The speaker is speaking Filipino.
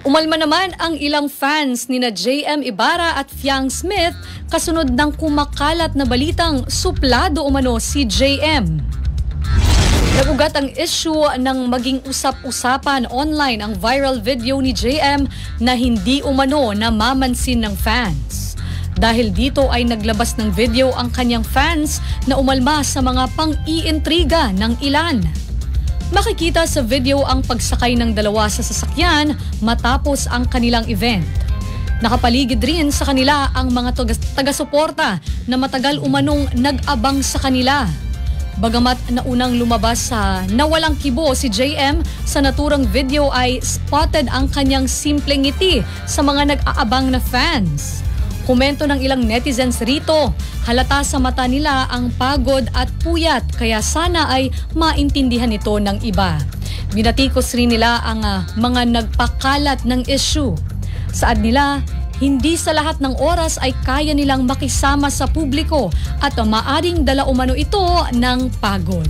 Umalma naman ang ilang fans nina JM Ibarra at Fiang Smith kasunod ng kumakalat na balitang suplado umano si JM. Nagugat ang issue ng maging usap-usapan online ang viral video ni JM na hindi umano namamansin ng fans. Dahil dito ay naglabas ng video ang kanyang fans na umalma sa mga pang-iintriga ng ilan. Makikita sa video ang pagsakay ng dalawa sa sasakyan matapos ang kanilang event. Nakapaligid rin sa kanila ang mga taga-suporta na matagal umanong nag-abang sa kanila. Bagamat naunang lumabas sa nawalang kibo si JM, sa naturang video ay spotted ang kanyang simpleng ngiti sa mga nag-aabang na fans. Komento ng ilang netizens rito, halata sa mata nila ang pagod at puyat kaya sana ay maintindihan ito ng iba. Binatikos rin nila ang mga nagpakalat ng issue. Saad nila, hindi sa lahat ng oras ay kaya nilang makisama sa publiko at maaring dala umano ito ng pagod.